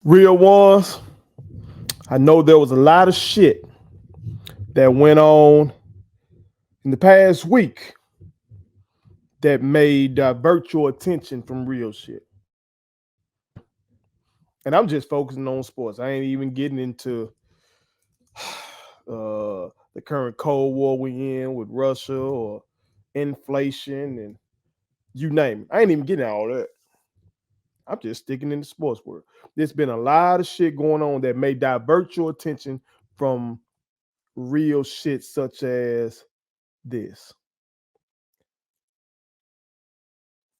Real ones, I know there was a lot of shit that went on in the past week that may divert your attention from real shit. And I'm just focusing on sports. I ain't even getting into the current Cold War we in with Russia or inflation and you name it. I ain't even getting all that. I'm just sticking in the sports world. There's been a lot of shit going on that may divert your attention from real shit such as this.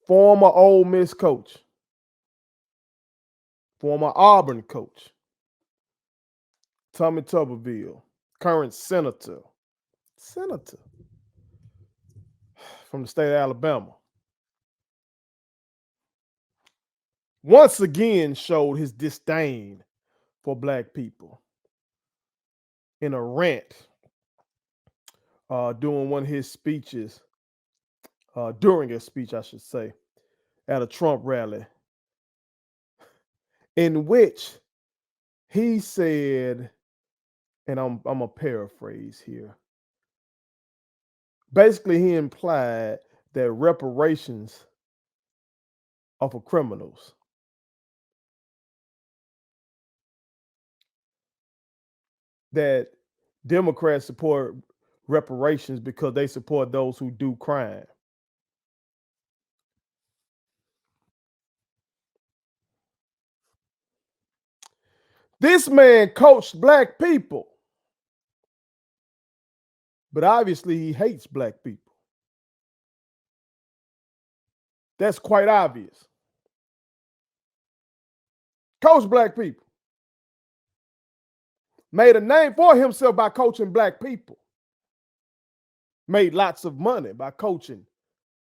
Former Ole Miss coach, former Auburn coach, Tommy Tuberville, current senator from the state of Alabama, once again showed his disdain for black people in a rant during one of his speeches, during a speech, I should say, at a Trump rally, in which he said, and I'm a paraphrase here, basically he implied that reparations are for criminals. That Democrats support reparations because they support those who do crime. This man coached black people, but obviously he hates black people. That's quite obvious. Coached black people. Made a name for himself by coaching black people. Made lots of money by coaching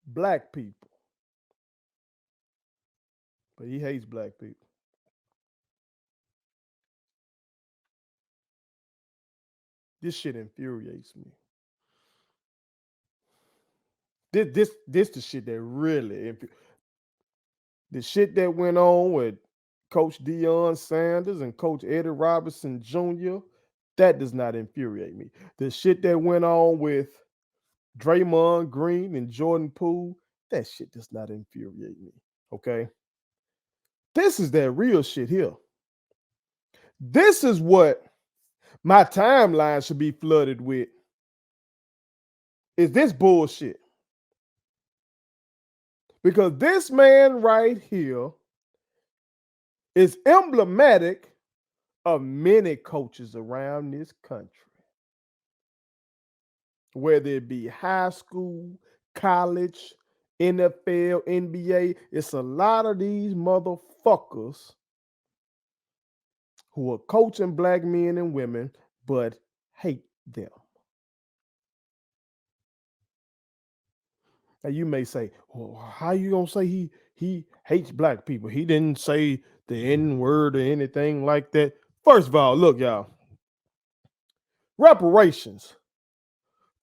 black people. But he hates black people. This shit infuriates me. This the shit that really the shit that went on with Coach Deion Sanders and Coach Eddie Robinson Jr., that does not infuriate me. The shit that went on with Draymond Green and Jordan Poole, that shit does not infuriate me. Okay? This is that real shit here. This is what my timeline should be flooded with. Is this bullshit? Because this man right here is emblematic of many coaches around this country. Whether it be high school, college, NFL, NBA, it's a lot of these motherfuckers who are coaching black men and women, but hate them. Now you may say, well, how you gonna say he hates black people? He didn't say the N-word or anything like that. First of all, look, y'all. Reparations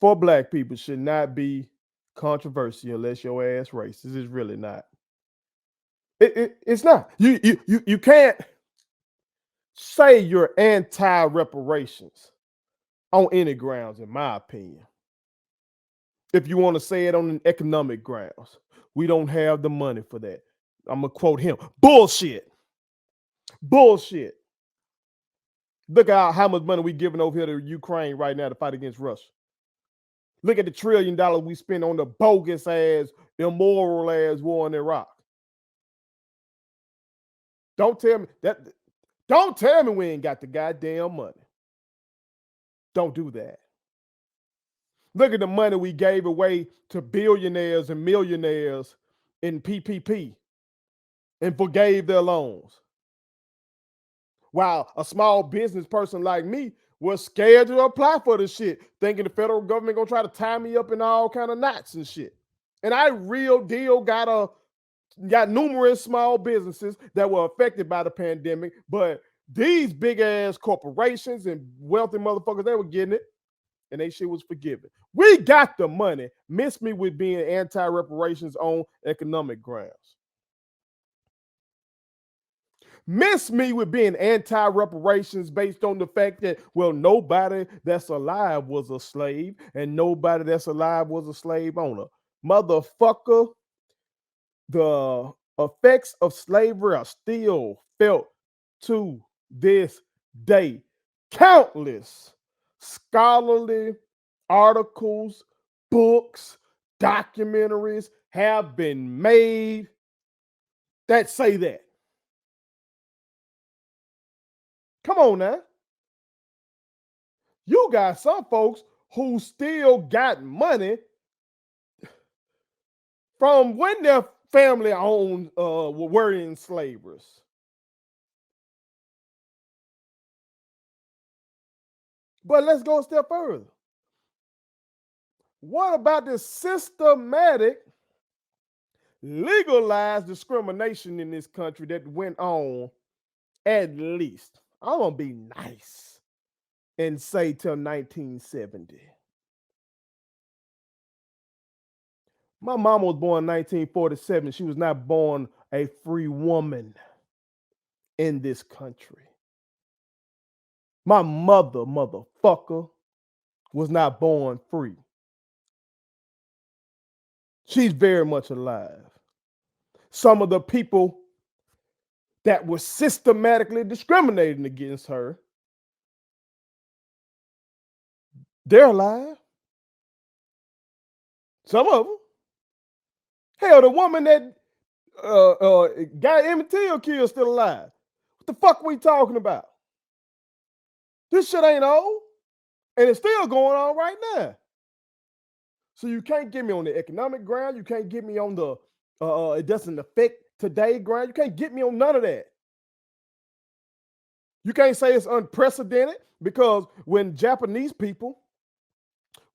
for black people should not be controversial unless your ass racist. It's really not. It's not. You can't say you're anti-reparations on any grounds, in my opinion. If you want to say it on an economic grounds, we don't have the money for that. I'm going to quote him. Bullshit. Bullshit. Look at how much money we giving over here to Ukraine right now to fight against Russia. Look at the $1 trillion we spend on the bogus ass, immoral ass war in Iraq. Don't tell me we ain't got the goddamn money. Don't do that. Look at the money we gave away to billionaires and millionaires in PPP and forgave their loans. While a small business person like me was scared to apply for this shit, thinking the federal government gonna try to tie me up in all kind of knots and shit. And I real deal got numerous small businesses that were affected by the pandemic, but these big ass corporations and wealthy motherfuckers, they were getting it, and they shit was forgiven. We got the money. Miss me with being anti-reparations on economic grounds. Miss me with being anti-reparations based on the fact that, well, nobody that's alive was a slave and nobody that's alive was a slave owner. Motherfucker, the effects of slavery are still felt to this day. Countless scholarly articles, books, documentaries have been made that say that. Come on now. You got some folks who still got money from when their family owned were enslavers. But let's go a step further. What about the systematic legalized discrimination in this country that went on at least, I'm gonna be nice and say till 1970. My mom was born in 1947. She was not born a free woman in this country. My mother, motherfucker, was not born free. She's very much alive. Some of the people that were systematically discriminating against her, they're alive. Some of them. Hell, the woman that got Emmett Till killed still alive. What the fuck are we talking about? This shit ain't old. And it's still going on right now. So you can't get me on the economic ground. You can't get me on the it doesn't affect today ground. You can't get me on none of that. You can't say it's unprecedented because when Japanese people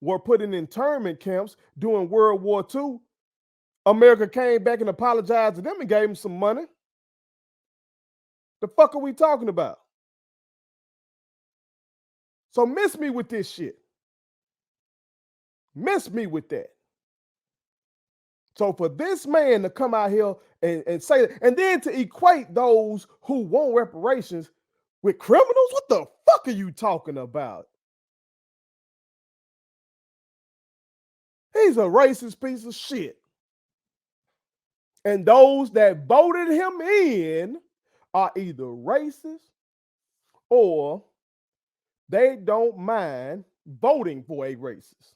were put in internment camps during World War II, America came back and apologized to them and gave them some money. The fuck are we talking about? So miss me with this shit. Miss me with that. So for this man to come out here and say that, and then to equate those who want reparations with criminals, what the fuck are you talking about? He's a racist piece of shit. And those that voted him in are either racist or they don't mind voting for a racist.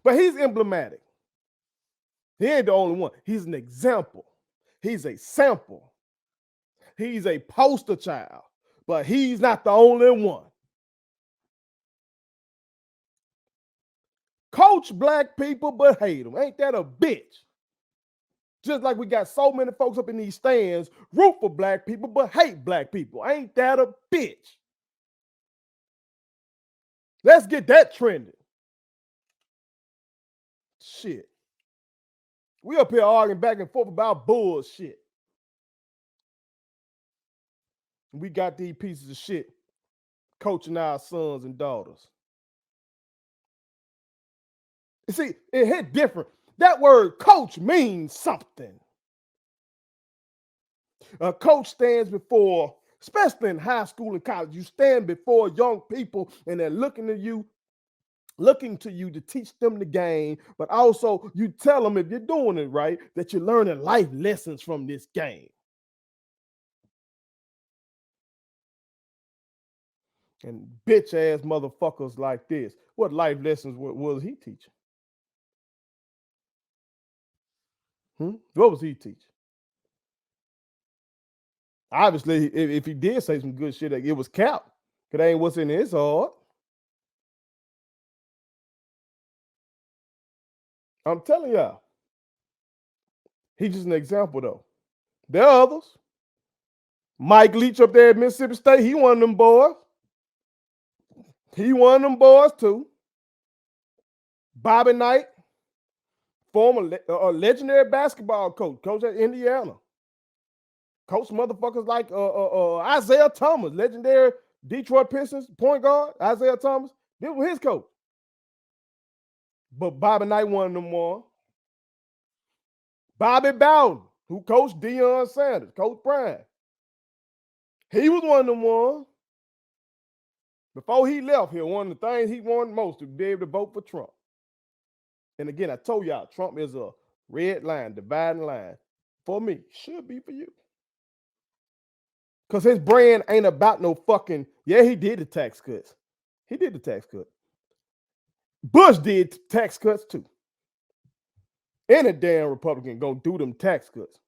But he's emblematic. He ain't the only one. He's an example. He's a sample. He's a poster child. But he's not the only one. Coach black people, but hate them. Ain't that a bitch? Just like we got so many folks up in these stands root for black people, but hate black people. Ain't that a bitch? Let's get that trending. Shit. We up here arguing back and forth about bullshit. We got these pieces of shit coaching our sons and daughters. You see, it hit different. That word coach means something. A coach stands before, especially in high school and college, you stand before young people and they're looking to you to teach them the game, but also you tell them if you're doing it right, that you're learning life lessons from this game. And bitch ass motherfuckers like this, what life lessons was he teaching? What was he teaching? Obviously, if he did say some good shit, it was cap. Because that ain't what's in his heart. I'm telling y'all. He's just an example, though. There are others. Mike Leach up there at Mississippi State, he one of them boys. He one of them boys, too. Bobby Knight, former legendary basketball coach at Indiana. Coach motherfuckers like Isaiah Thomas, legendary Detroit Pistons point guard. Isaiah Thomas, this was his coach. But Bobby Knight one of them one. Bobby Bowden, who coached Deion Sanders, Coach Brian. He was one of them ones. Before he left here, one of the things he wanted most to be able to vote for Trump. And again, I told y'all, Trump is a red line, dividing line. For me, should be for you. Because his brand ain't about no fucking, yeah, he did the tax cuts. He did the tax cut. Bush did tax cuts too. Any damn Republican gonna do them tax cuts.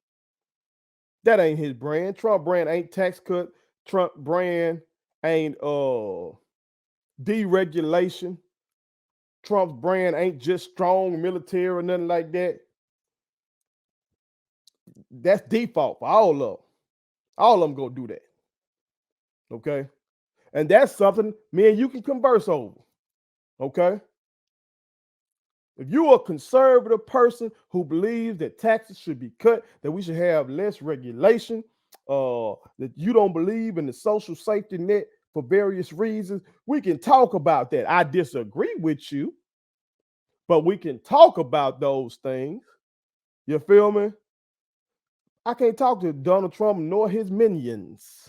That ain't his brand. Trump brand ain't tax cut. Trump brand ain't deregulation. Trump's brand ain't just strong military or nothing like that. That's default for all of them. All of them gonna do that. Okay? And that's something me and you can converse over. Okay? If you're a conservative person who believes that taxes should be cut, that we should have less regulation, that you don't believe in the social safety net for various reasons, we can talk about that. I disagree with you, but we can talk about those things. You feel me? I can't talk to Donald Trump nor his minions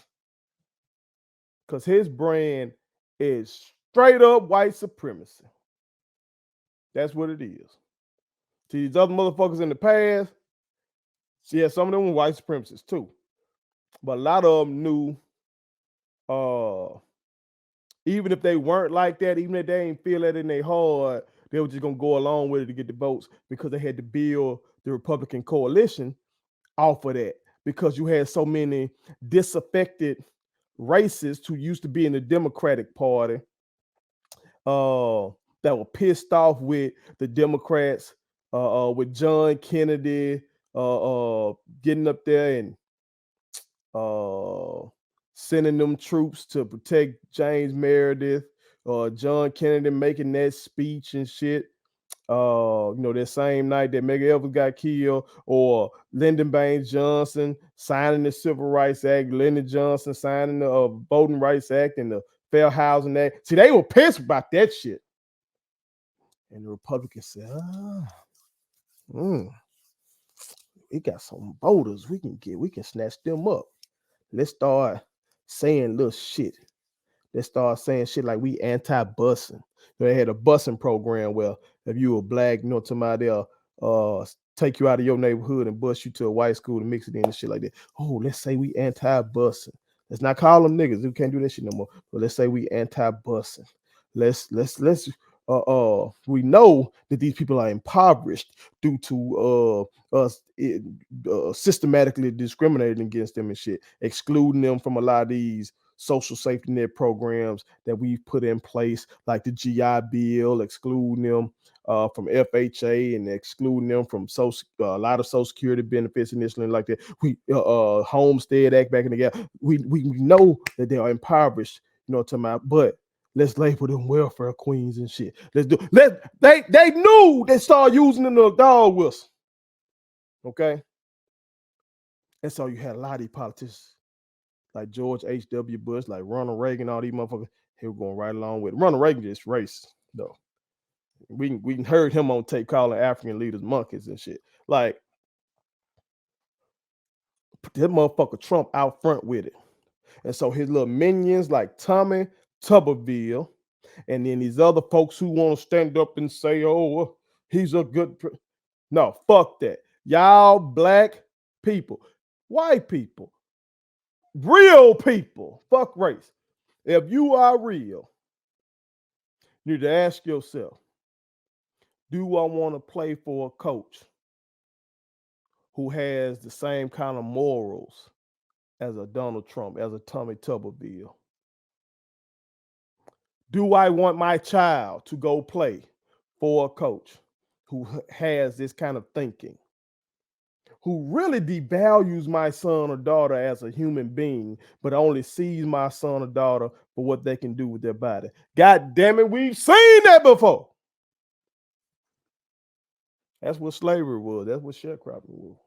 because his brand is straight up white supremacy. That's what it is. To these other motherfuckers in the past, yeah, some of them were white supremacists too. But a lot of them knew, even if they weren't like that, even if they ain't feel that in their heart, they were just gonna go along with it to get the votes because they had to build the Republican coalition off of that. Because you had so many disaffected racists who used to be in the Democratic Party, that were pissed off with the Democrats, with John Kennedy getting up there and sending them troops to protect James Meredith, John Kennedy making that speech and shit. That same night that Medgar Evers got killed, or Lyndon Baines Johnson signing the Civil Rights Act, Lyndon Johnson signing the Voting Rights Act and the Fair Housing Act. See, they were pissed about that shit. And the Republicans said, we got some voters we can snatch them up. Let's start saying little shit. Let's start saying shit like we anti-busing. They had a busing program where if you were black, somebody they'll take you out of your neighborhood and bus you to a white school and mix it in and shit like that. Oh, let's say we anti-busing. Let's not call them niggas. We can't do that shit no more. But let's say we anti-busing. Let's we know that these people are impoverished due to us systematically discriminating against them and shit, excluding them from a lot of these social safety net programs that we've put in place, like the GI Bill, excluding them from FHA and excluding them from a lot of Social Security benefits initially, like that. We Homestead Act back in the gap. We know that they are impoverished, but let's label them welfare queens and shit. They knew they started using them to dog whistle. Okay. And so you had a lot of these politicians like George H.W. Bush, like Ronald Reagan, all these motherfuckers, he was going right along with it. Ronald Reagan just racist, though. We heard him on tape calling African leaders monkeys and shit. Like, that motherfucker Trump out front with it. And so his little minions like Tommy Tuberville, and then these other folks who want to stand up and say, oh, he's a good... No, fuck that. Y'all black people, white people, real people, fuck race. If you are real, you need to ask yourself, do I want to play for a coach who has the same kind of morals as a Donald Trump, as a Tommy Tuberville? Do I want my child to go play for a coach who has this kind of thinking, who really devalues my son or daughter as a human being, but only sees my son or daughter for what they can do with their body? God damn it, we've seen that before. That's what slavery was. That's what sharecropping was.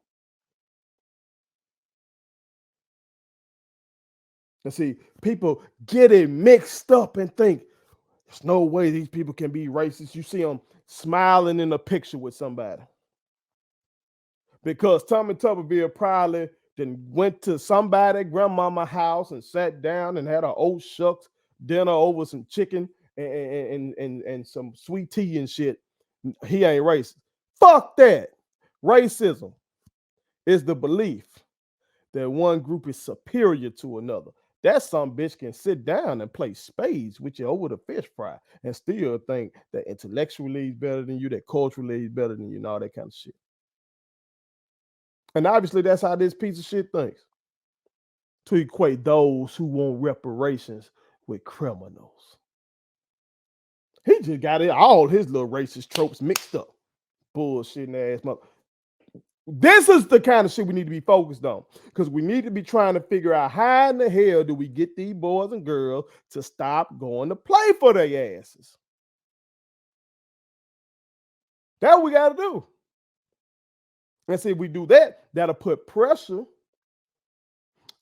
And see, people get it mixed up and think, there's no way these people can be racist. You see them smiling in a picture with somebody. because Tommy Tuberville probably then went to somebody grandmama house and sat down and had an old shucks dinner over some chicken and some sweet tea and shit. He ain't racist. Fuck that. Racism is the belief that one group is superior to another. That some bitch can sit down and play spades with you over the fish fry and still think that intellectually is better than you, that culturally is better than you, and all that kind of shit. And obviously that's how this piece of shit thinks. To equate those who want reparations with criminals. He just got it, all his little racist tropes mixed up. Bullshitting ass mother. This is the kind of shit we need to be focused on, because we need to be trying to figure out how in the hell do we get these boys and girls to stop going to play for their asses. That's what we got to do. And see, if we do that, that'll put pressure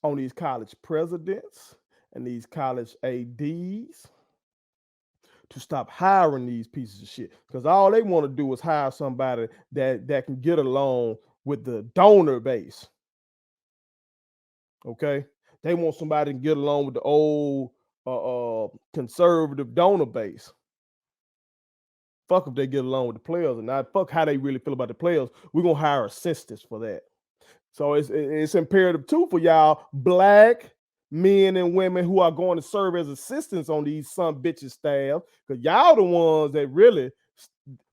on these college presidents and these college ADs to stop hiring these pieces of shit, because all they want to do is hire somebody that can get along with the donor base. Okay, they want somebody to get along with the old conservative donor base. Fuck if they get along with the players or not. Fuck how they really feel about the players. We're gonna hire assistants for that. So it's imperative too for y'all black men and women who are going to serve as assistants on these son bitches staff, because y'all the ones that really,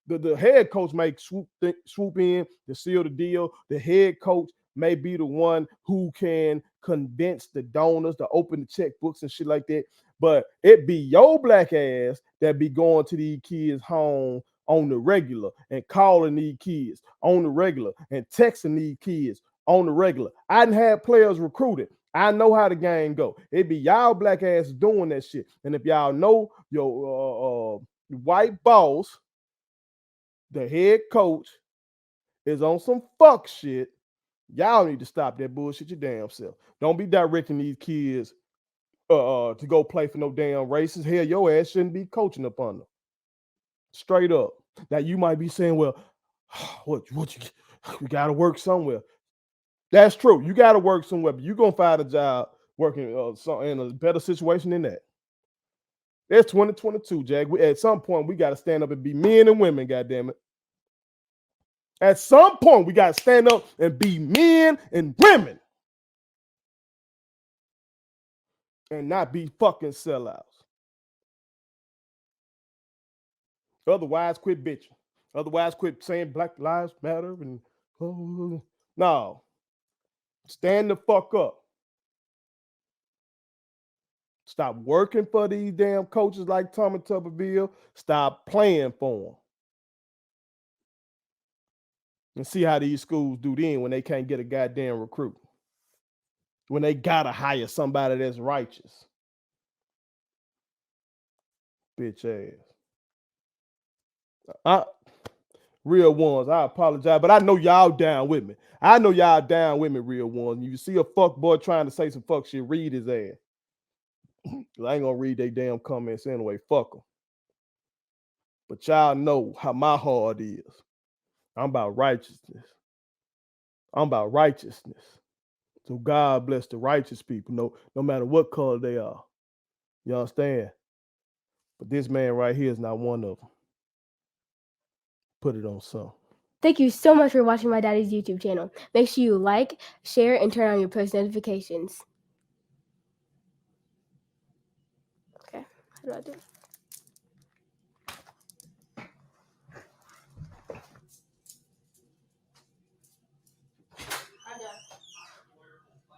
the head coach may swoop in to seal the deal. The head coach may be the one who can convince the donors to open the checkbooks and shit like that. But it be your black ass that be going to these kids' home on the regular and calling these kids on the regular and texting these kids on the regular. I done had players recruited. I know how the game go. It be y'all black ass doing that shit. And if y'all know your white boss, the head coach, is on some fuck shit, y'all need to stop that bullshit your damn self. Don't be directing these kids to go play for no damn races. Hell, your ass shouldn't be coaching up on them. Straight up. Now you might be saying, well, you gotta work somewhere. That's true. You gotta work somewhere, but you're gonna find a job working in a better situation than that. It's 2022, Jack. At some point, we gotta stand up and be men and women, goddammit. At some point, we gotta stand up and be men and women. And not be fucking sellouts. Otherwise, quit bitching. Otherwise, quit saying Black Lives Matter and no. Stand the fuck up. Stop working for these damn coaches like Tommy Tuberville. Stop playing for them. And see how these schools do then when they can't get a goddamn recruit. When they gotta hire somebody that's righteous. Bitch ass. Real ones, I apologize, but I know y'all down with me. I know y'all down with me, real ones. You see a fuck boy trying to say some fuck shit, read his ass. I ain't gonna read their damn comments anyway. Fuck them. But y'all know how my heart is. I'm about righteousness. I'm about righteousness. So God bless the righteous people, no matter what color they are. You understand? But this man right here is not one of them. Put it on some. Thank you so much for watching my daddy's YouTube channel. Make sure you like, share, and turn on your post notifications. Okay, how do I do it?